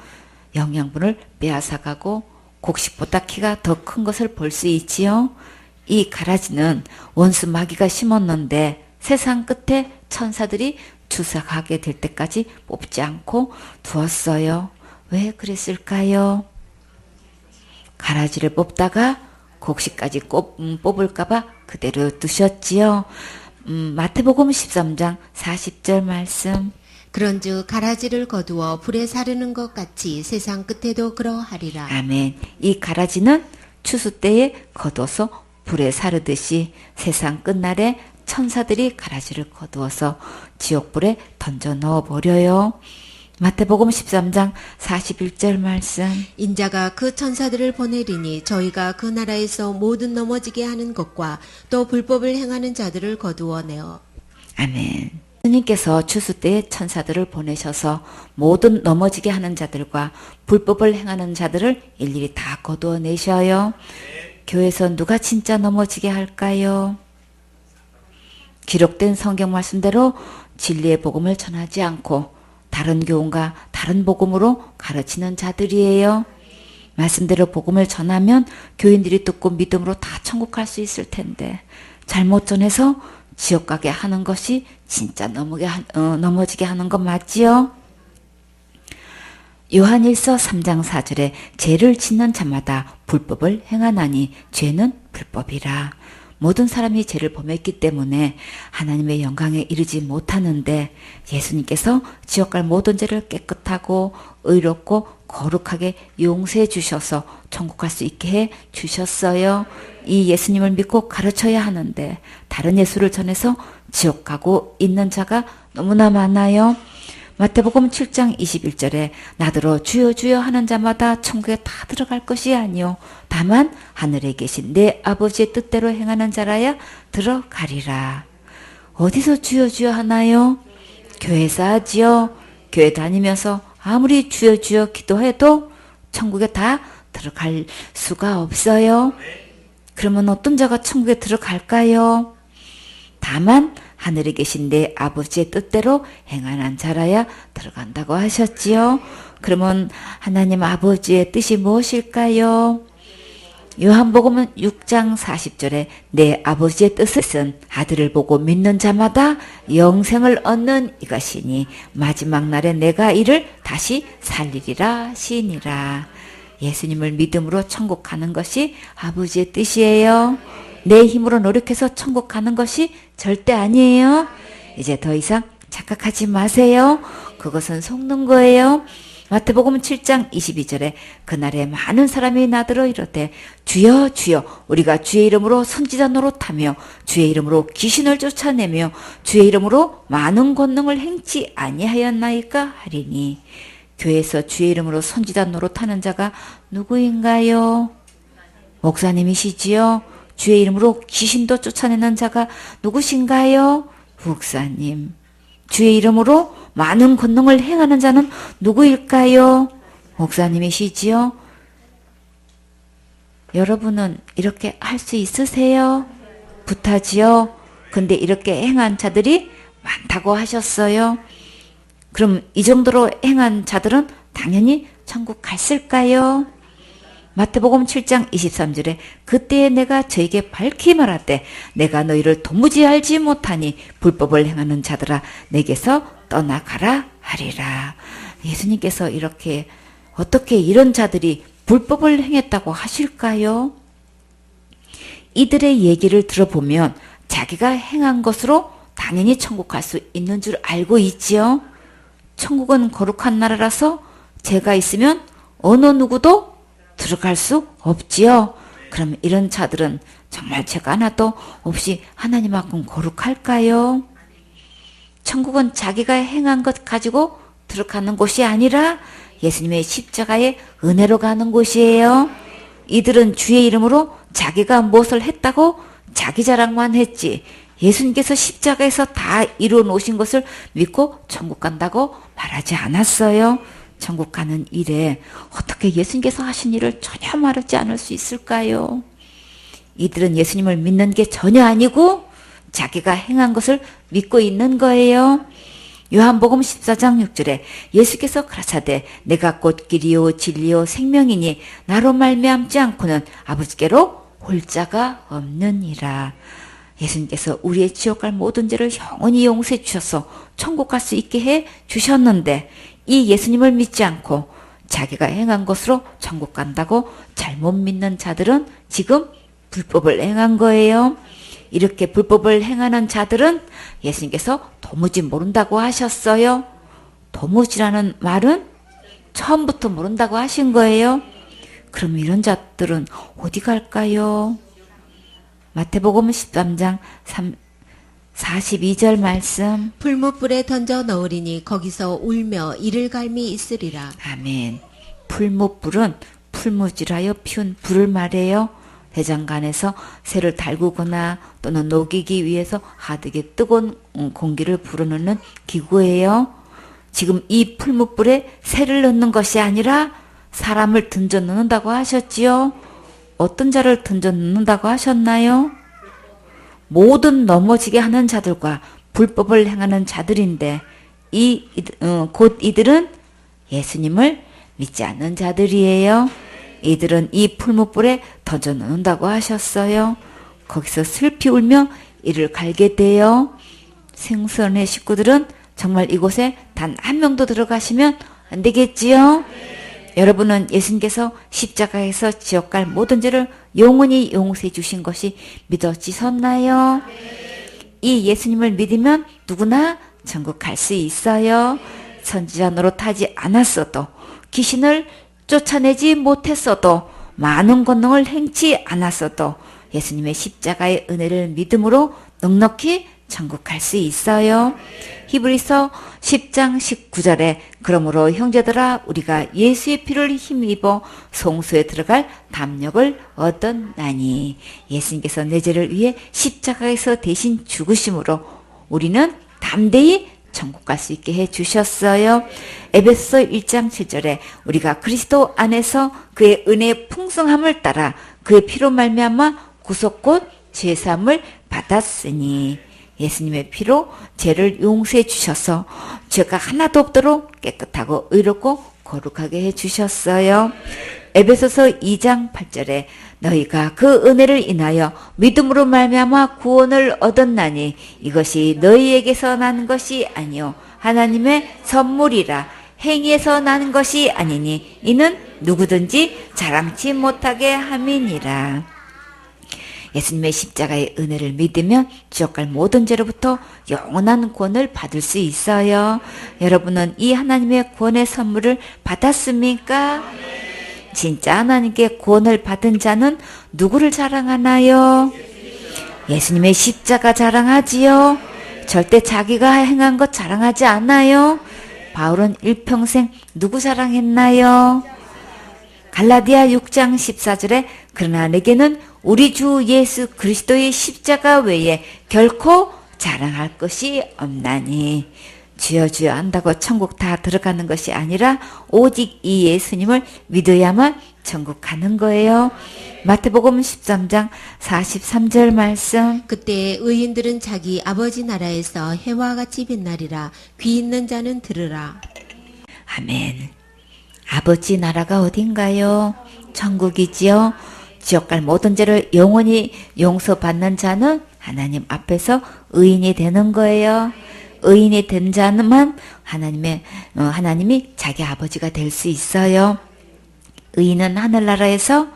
영양분을 빼앗아가고 곡식보다 키가 더 큰 것을 볼 수 있지요. 이 가라지는 원수 마귀가 심었는데 세상 끝에 천사들이 주석하게 될 때까지 뽑지 않고 두었어요. 왜 그랬을까요? 가라지를 뽑다가 곡식까지 뽑을까봐 그대로 두셨지요. 마태복음 13장 40절 말씀. 그런즉 가라지를 거두어 불에 사르는 것 같이 세상 끝에도 그러하리라. 아멘. 이 가라지는 추수 때에 거둬서 불에 사르듯이 세상 끝날에 천사들이 가라지를 거두어서 지옥불에 던져 넣어버려요. 마태복음 13장 41절 말씀. 인자가 그 천사들을 보내리니 저희가 그 나라에서 모든 넘어지게 하는 것과 또 불법을 행하는 자들을 거두어 내어. 아멘. 주님께서 추수 때에 천사들을 보내셔서 모든 넘어지게 하는 자들과 불법을 행하는 자들을 일일이 다 거두어 내셔요. 교회에서 누가 진짜 넘어지게 할까요? 기록된 성경 말씀대로 진리의 복음을 전하지 않고 다른 교훈과 다른 복음으로 가르치는 자들이에요. 말씀대로 복음을 전하면 교인들이 듣고 믿음으로 다 천국 갈 수 있을 텐데 잘못 전해서 지옥 가게 하는 것이 진짜 넘어지게 하는 것 맞지요? 요한일서 3장 4절에 죄를 짓는 자마다 불법을 행하나니 죄는 불법이라. 모든 사람이 죄를 범했기 때문에 하나님의 영광에 이르지 못하는데 예수님께서 지옥 갈 모든 죄를 깨끗하고 의롭고 거룩하게 용서해 주셔서 천국 갈 수 있게 해 주셨어요. 이 예수님을 믿고 가르쳐야 하는데 다른 예수를 전해서 지옥 가고 있는 자가 너무나 많아요. 마태복음 7장 21절에 나더러 주여 주여 하는 자마다 천국에 다 들어갈 것이 아니요 다만 하늘에 계신 내 아버지의 뜻대로 행하는 자라야 들어가리라. 어디서 주여 주여 하나요? 교회에서 하지요. 교회 다니면서 아무리 주여 주여 기도해도 천국에 다 들어갈 수가 없어요. 그러면 어떤 자가 천국에 들어갈까요? 다만 하늘에 계신 내 아버지의 뜻대로 행하는 자라야 들어간다고 하셨지요. 그러면 하나님 아버지의 뜻이 무엇일까요? 요한복음은 6장 40절에 내 아버지의 뜻은 아들을 보고 믿는 자마다 영생을 얻는 이것이니 마지막 날에 내가 이를 다시 살리리라 시니라. 예수님을 믿음으로 천국 가는 것이 아버지의 뜻이에요. 내 힘으로 노력해서 천국 가는 것이 절대 아니에요. 이제 더 이상 착각하지 마세요. 그것은 속는 거예요. 마태복음 7장 22절에 그날에 많은 사람이 나더러 이르되 주여 주여 우리가 주의 이름으로 선지자 노릇하며 주의 이름으로 귀신을 쫓아내며 주의 이름으로 많은 권능을 행치 아니하였나이까 하리니. 교회에서 주의 이름으로 선지자 노릇하는 자가 누구인가요? 목사님이시지요? 주의 이름으로 귀신도 쫓아내는 자가 누구신가요? 목사님. 주의 이름으로 많은 권능을 행하는 자는 누구일까요? 목사님이시지요? 여러분은 이렇게 할 수 있으세요? 부타지요? 근데 이렇게 행한 자들이 많다고 하셨어요. 그럼 이 정도로 행한 자들은 당연히 천국 갔을까요? 마태복음 7장 23절에 그때에 내가 저에게 밝히 말하되 내가 너희를 도무지 알지 못하니 불법을 행하는 자들아 내게서 떠나가라 하리라. 예수님께서 이렇게 어떻게 이런 자들이 불법을 행했다고 하실까요? 이들의 얘기를 들어보면 자기가 행한 것으로 당연히 천국 갈 수 있는 줄 알고 있지요. 천국은 거룩한 나라라서 죄가 있으면 어느 누구도 들어갈 수 없지요. 그럼 이런 자들은 정말 죄가 하나도 없이 하나님만큼 거룩할까요? 천국은 자기가 행한 것 가지고 들어가는 곳이 아니라 예수님의 십자가의 은혜로 가는 곳이에요. 이들은 주의 이름으로 자기가 무엇을 했다고 자기 자랑만 했지 예수님께서 십자가에서 다 이루어 놓으신 것을 믿고 천국 간다고 말하지 않았어요. 천국 가는 일에 어떻게 예수님께서 하신 일을 전혀 말하지 않을 수 있을까요? 이들은 예수님을 믿는 게 전혀 아니고 자기가 행한 것을 믿고 있는 거예요. 요한복음 14장 6절에 예수께서 가라사대 내가 곧 길이요 진리요 생명이니 나로 말미암지 않고는 아버지께로 올 자가 없느니라. 예수님께서 우리의 지옥 갈 모든 죄를 영원히 용서해 주셔서 천국 갈 수 있게 해 주셨는데 이 예수님을 믿지 않고 자기가 행한 것으로 천국 간다고 잘못 믿는 자들은 지금 불법을 행한 거예요. 이렇게 불법을 행하는 자들은 예수님께서 도무지 모른다고 하셨어요. 도무지라는 말은 처음부터 모른다고 하신 거예요. 그럼 이런 자들은 어디 갈까요? 마태복음 13장 42절 말씀. 풀무불에 던져 넣으리니 거기서 울며 이를 갈미 있으리라. 아멘. 풀무불은 풀무질하여 피운 불을 말해요. 대장간에서 새를 달구거나 또는 녹이기 위해서 하되게 뜨거운 공기를 불어넣는 기구예요. 지금 이 풀무불에 새를 넣는 것이 아니라 사람을 던져 넣는다고 하셨지요. 어떤 자를 던져 넣는다고 하셨나요? 모든 넘어지게 하는 자들과 불법을 행하는 자들인데 곧 이들은 예수님을 믿지 않는 자들이에요. 이들은 이 풀무불에 던져 넣는다고 하셨어요. 거기서 슬피 울며 이를 갈게 돼요. 생선의 식구들은 정말 이곳에 단 한 명도 들어가시면 안 되겠지요? 여러분은 예수님께서 십자가에서 지옥 갈 모든 죄를 영원히 용서해 주신 것이 믿어지셨나요? 이 예수님을 믿으면 누구나 천국 갈 수 있어요. 선지자 노릇하지 않았어도 귀신을 쫓아내지 못했어도 많은 권능을 행치 않았어도 예수님의 십자가의 은혜를 믿음으로 넉넉히 천국 갈 수 있어요. 히브리서 10장 19절에 그러므로 형제들아 우리가 예수의 피를 힘입어 성소에 들어갈 담력을 얻었나니 예수님께서 내 죄를 위해 십자가에서 대신 죽으심으로 우리는 담대히 천국 갈 수 있게 해주셨어요. 에베소서 1장 7절에 우리가 그리스도 안에서 그의 은혜의 풍성함을 따라 그의 피로 말미암아 구속 곧 제사함을 받았으니 예수님의 피로 죄를 용서해 주셔서 죄가 하나도 없도록 깨끗하고 의롭고 거룩하게 해주셨어요. 에베소서 2장 8절에 너희가 그 은혜를 인하여 믿음으로 말미암아 구원을 얻었나니 이것이 너희에게서 난 것이 아니요 하나님의 선물이라 행위에서 나는 것이 아니니 이는 누구든지 자랑치 못하게 함이니라. 예수님의 십자가의 은혜를 믿으면 지옥 갈 모든 죄로부터 영원한 구원을 받을 수 있어요. 여러분은 이 하나님의 구원의 선물을 받았습니까? 진짜 하나님께 구원을 받은 자는 누구를 자랑하나요? 예수님의 십자가 자랑하지요. 절대 자기가 행한 것 자랑하지 않아요. 바울은 일평생 누구 자랑했나요? 갈라디아 6장 14절에 그러나 내게는 우리 주 예수 그리스도의 십자가 외에 결코 자랑할 것이 없나니. 주여 주여 한다고 천국 다 들어가는 것이 아니라 오직 이 예수님을 믿어야만 천국 가는 거예요. 마태복음 13장 43절 말씀. 그때 의인들은 자기 아버지 나라에서 해와 같이 빛나리라. 귀 있는 자는 들으라. 아멘. 아버지 나라가 어딘가요? 천국이지요. 지옥 갈 모든 죄를 영원히 용서받는 자는 하나님 앞에서 의인이 되는 거예요. 의인이 된 자만 하나님이 자기 아버지가 될 수 있어요. 의인은 하늘나라에서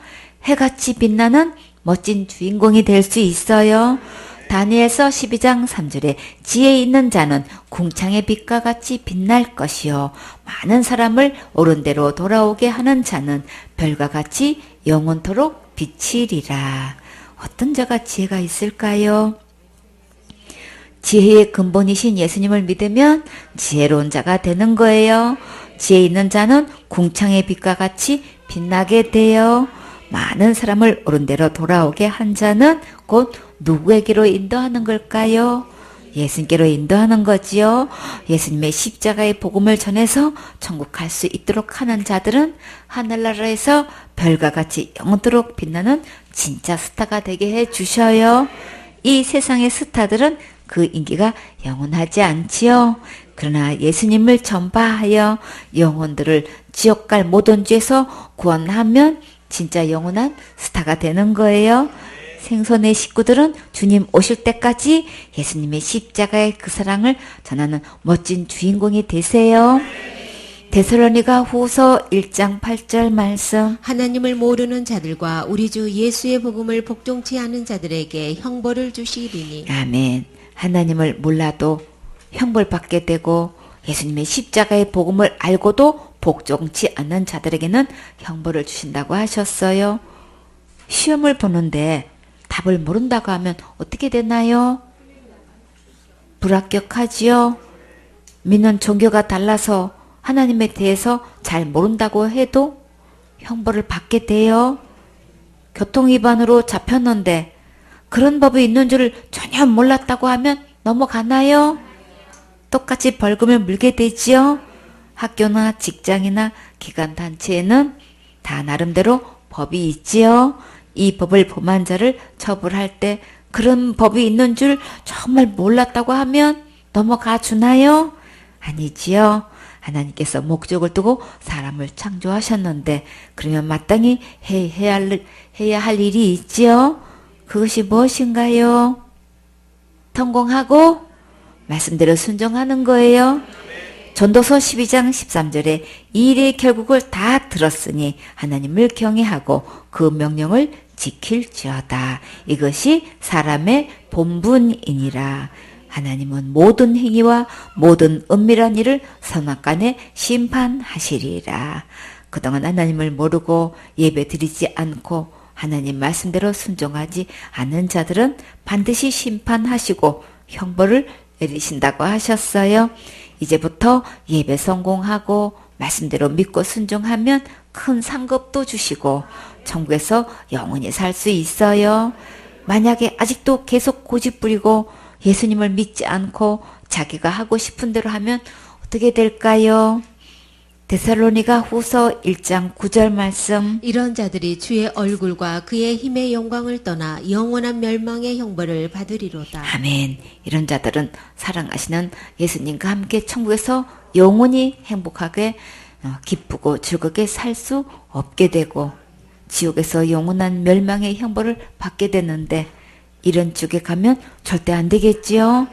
해같이 빛나는 멋진 주인공이 될 수 있어요. 다니엘서 12장 3절에 지혜 있는 자는 궁창의 빛과 같이 빛날 것이요 많은 사람을 옳은 대로 돌아오게 하는 자는 별과 같이 영원토록 비치리라. 어떤 자가 지혜가 있을까요? 지혜의 근본이신 예수님을 믿으면 지혜로운 자가 되는 거예요. 지혜 있는 자는 궁창의 빛과 같이 빛나게 돼요. 많은 사람을 옳은 대로 돌아오게 한 자는 곧 누구에게로 인도하는 걸까요? 예수님께로 인도하는 거지요. 예수님의 십자가의 복음을 전해서 천국 갈 수 있도록 하는 자들은 하늘나라에서 별과 같이 영원토록 빛나는 진짜 스타가 되게 해 주셔요. 이 세상의 스타들은 그 인기가 영원하지 않지요. 그러나 예수님을 전파하여 영혼들을 지옥 갈 모든 죄에서 구원하면 진짜 영원한 스타가 되는 거예요. 생선의 식구들은 주님 오실 때까지 예수님의 십자가의 그 사랑을 전하는 멋진 주인공이 되세요. 데살로니가 후서 1장 8절 말씀. 하나님을 모르는 자들과 우리 주 예수의 복음을 복종치 않은 자들에게 형벌을 주시리니. 아멘. 하나님을 몰라도 형벌 받게 되고 예수님의 십자가의 복음을 알고도 복종치 않는 자들에게는 형벌을 주신다고 하셨어요. 시험을 보는데 답을 모른다고 하면 어떻게 되나요? 불합격하지요. 믿는 종교가 달라서 하나님에 대해서 잘 모른다고 해도 형벌을 받게 돼요. 교통위반으로 잡혔는데 그런 법이 있는 줄을 전혀 몰랐다고 하면 넘어가나요? 똑같이 벌금을 물게 되지요. 학교나 직장이나 기관단체에는 다 나름대로 법이 있지요. 이 법을 범한 자를 처벌할 때 그런 법이 있는 줄 정말 몰랐다고 하면 넘어가 주나요? 아니지요. 하나님께서 목적을 두고 사람을 창조하셨는데 그러면 마땅히 해야 할 일이 있지요. 그것이 무엇인가요? 성공하고 말씀대로 순종하는 거예요. 전도서 12장 13절에 이 일의 결국을 다 들었으니 하나님을 경외하고 그 명령을 지킬지어다. 이것이 사람의 본분이니라. 하나님은 모든 행위와 모든 은밀한 일을 선악간에 심판하시리라. 그동안 하나님을 모르고 예배 드리지 않고 하나님 말씀대로 순종하지 않는 자들은 반드시 심판하시고 형벌을 내리신다고 하셨어요. 이제부터 예배 성공하고 말씀대로 믿고 순종하면 큰 상급도 주시고 천국에서 영원히 살 수 있어요. 만약에 아직도 계속 고집부리고 예수님을 믿지 않고 자기가 하고 싶은 대로 하면 어떻게 될까요? 데살로니가 후서 1장 9절 말씀. 이런 자들이 주의 얼굴과 그의 힘의 영광을 떠나 영원한 멸망의 형벌을 받으리로다. 아멘. 이런 자들은 사랑하시는 예수님과 함께 천국에서 영원히 행복하게 기쁘고 즐겁게 살 수 없게 되고 지옥에서 영원한 멸망의 형벌을 받게 되는데 이런 쪽에 가면 절대 안 되겠지요.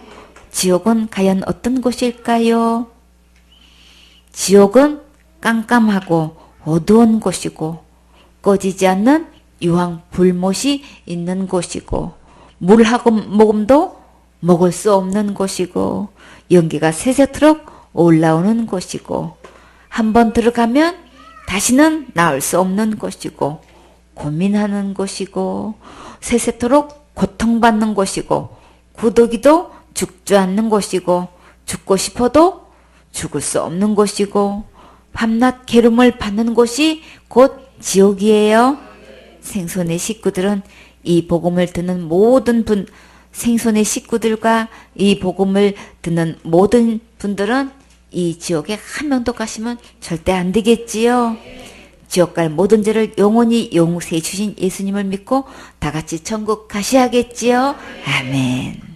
지옥은 과연 어떤 곳일까요? 지옥은 깜깜하고 어두운 곳이고 꺼지지 않는 유황 불못이 있는 곳이고 물하고 모금도 먹을 수 없는 곳이고 연기가 새새도록 올라오는 곳이고 한번 들어가면 다시는 나올 수 없는 곳이고 고민하는 곳이고 새새도록 고통받는 곳이고 구더기도 죽지 않는 곳이고 죽고 싶어도 죽을 수 없는 곳이고 밤낮 괴로움을 받는 곳이 곧 지옥이에요. 생손의 식구들은 이 복음을 듣는 모든 생손의 식구들과 이 복음을 듣는 모든 분들은 이 지옥에 한 명도 가시면 절대 안 되겠지요. 지옥 갈 모든 죄를 영원히 용서해 주신 예수님을 믿고 다 같이 천국 가셔야겠지요. 아멘.